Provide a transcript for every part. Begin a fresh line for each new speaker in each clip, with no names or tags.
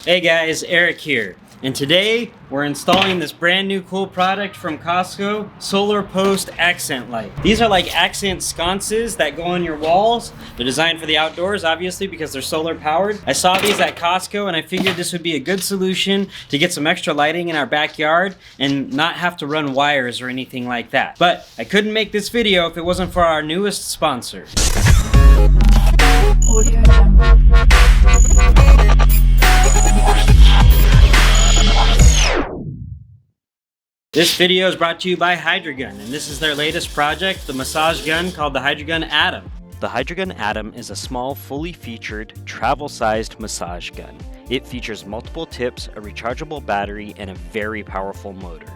Hey guys, Eric here, and today we're installing this brand new cool product from Costco, Solar Post Accent Light. These are like accent sconces that go on your walls. They're designed for the outdoors, obviously, because they're solar powered. I saw these at Costco and I figured this would be a good solution to get some extra lighting in our backyard and not have to run wires or anything like that. But I couldn't make this video if it wasn't for our newest sponsor. This video is brought to you by HydraGun, and this is their latest project, the massage gun called the HydraGun Atom. The HydraGun Atom is a small, fully featured, travel-sized massage gun. It features multiple tips, a rechargeable battery, and a very powerful motor.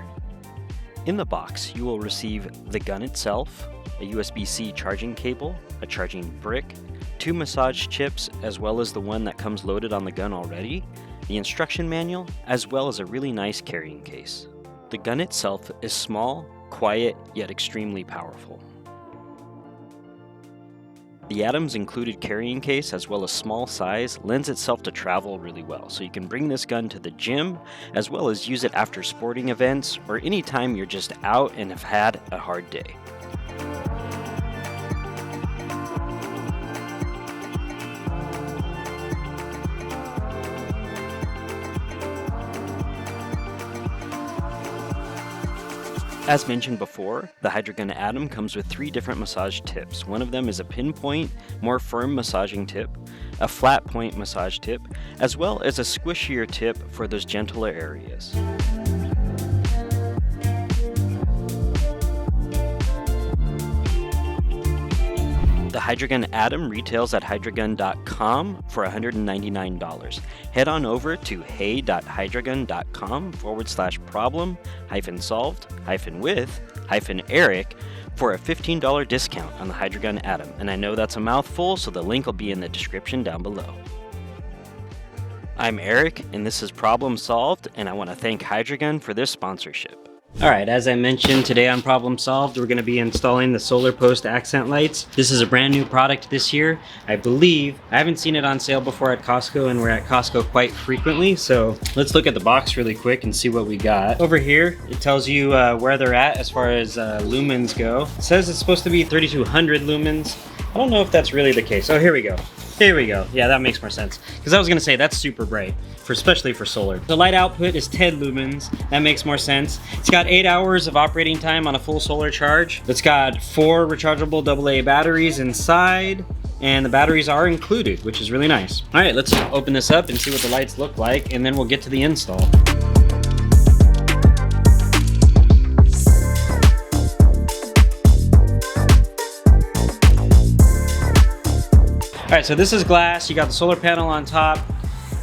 In the box, you will receive the gun itself, a USB-C charging cable, a charging brick, 2 massage chips, as well as the one that comes loaded on the gun already, the instruction manual, as well as a really nice carrying case. The gun itself is small, quiet, yet extremely powerful. The Atom's included carrying case, as well as small size, lends itself to travel really well, so you can bring this gun to the gym, as well as use it after sporting events, or anytime you're just out and have had a hard day. As mentioned before, the HydraGun Atom comes with 3 different massage tips. One of them is a pinpoint, more firm massaging tip, a flat point massage tip, as well as a squishier tip for those gentler areas. The HydraGun Atom retails at HydraGun.com for $199. Head on over to hey.hydragun.com/problem-solved-with-Eric for a $15 discount on the HydraGun Atom. And I know that's a mouthful, so the link will be in the description down below. I'm Eric, and this is Problem Solved, and I want to thank HydraGun for this sponsorship. Alright, as I mentioned, today on Problem Solved, we're going to be installing the Solar Post Accent Lights. This is a brand new product this year. I believe, I haven't seen it on sale before at Costco, and we're at Costco quite frequently, so let's look at the box really quick and see what we got. Over here, it tells you where they're at as far as lumens go. It says it's supposed to be 3200 lumens. I don't know if that's really the case. Oh, here we go. Here we go. Yeah, that makes more sense. Because I was going to say, that's super bright, especially for solar. The light output is 10 lumens. That makes more sense. It's got 8 hours of operating time on a full solar charge. It's got 4 rechargeable AA batteries inside, and the batteries are included, which is really nice. All right, let's open this up and see what the lights look like, and then we'll get to the install. All right, so this is glass. You got the solar panel on top,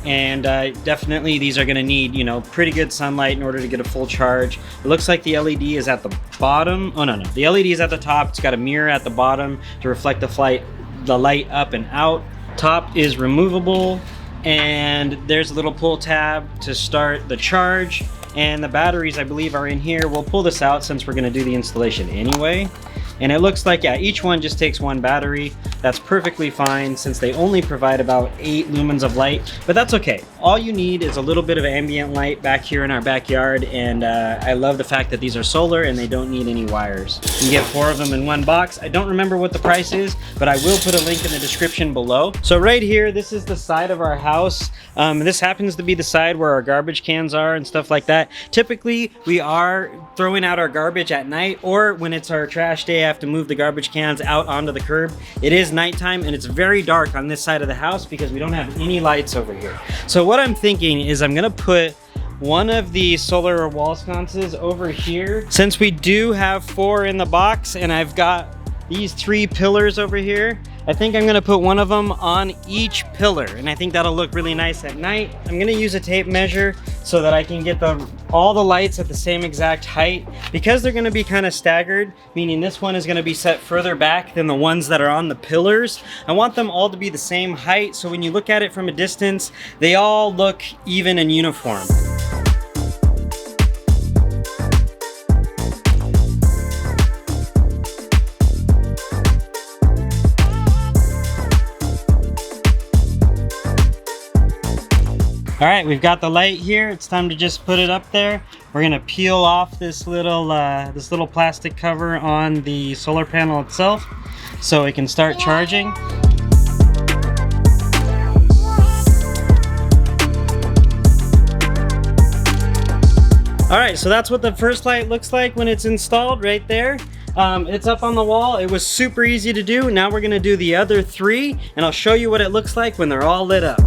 and definitely these are gonna need, pretty good sunlight in order to get a full charge. It looks like the LED is at the bottom. Oh, no. The LED is at the top. It's got a mirror at the bottom to reflect the light up and out. Top is removable, and there's a little pull tab to start the charge. And the batteries, I believe, are in here. We'll pull this out since we're gonna do the installation anyway. And it looks like, yeah, each one just takes 1 battery. That's perfectly fine since they only provide about 8 lumens of light, but that's okay. All you need is a little bit of ambient light back here in our backyard, and I love the fact that these are solar and they don't need any wires. You can get 4 of them in 1 box. I don't remember what the price is, but I will put a link in the description below. So right here, this is the side of our house. This happens to be the side where our garbage cans are and stuff like that. Typically, we are throwing out our garbage at night, or when it's our trash day, I have to move the garbage cans out onto the curb. It is nighttime and it's very dark on this side of the house because we don't have any lights over here. So what I'm thinking is I'm gonna put one of the solar wall sconces over here. Since we do have 4 in the box and I've got these 3 pillars over here, I think I'm gonna put one of them on each pillar, and I think that'll look really nice at night. I'm gonna use a tape measure so that I can get all the lights at the same exact height. Because they're gonna be kind of staggered, meaning this one is gonna be set further back than the ones that are on the pillars. I want them all to be the same height, so when you look at it from a distance, they all look even and uniform. All right, we've got the light here. It's time to just put it up there. We're gonna peel off this little plastic cover on the solar panel itself so it can start charging. All right, so that's what the first light looks like when it's installed right there. It's up on the wall. It was super easy to do. Now we're gonna do the other 3, and I'll show you what it looks like when they're all lit up.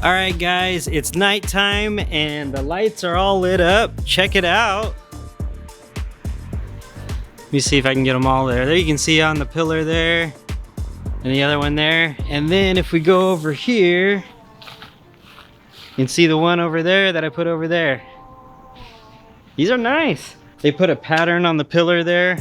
All right, guys, it's nighttime and the lights are all lit up. Check it out. Let me see if I can get them all there. There you can see on the pillar there and the other one there. And then if we go over here, you can see the one over there that I put over there. These are nice. They put a pattern on the pillar there.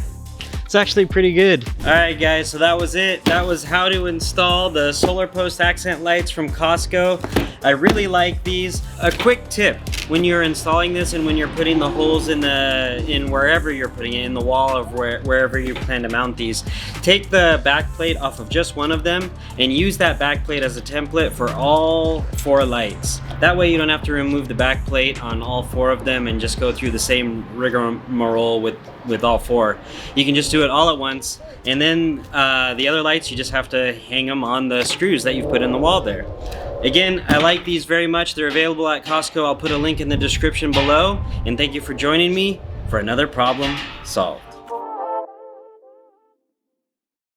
It's actually pretty good. All right, guys, so that was it. That was how to install the solar post accent lights from Costco. I really like these. A quick tip when you're installing this and when you're putting the holes in wherever you're putting it, in the wall of wherever you plan to mount these, take the back plate off of just one of them and use that back plate as a template for all 4 lights. That way you don't have to remove the back plate on all 4 of them and just go through the same rigmarole with all 4. You can just do it all at once, and then the other lights, you just have to hang them on the screws that you've put in the wall there. Again, I like these very much. They're available at Costco. I'll put a link in the description below, and thank you for joining me for another problem solved.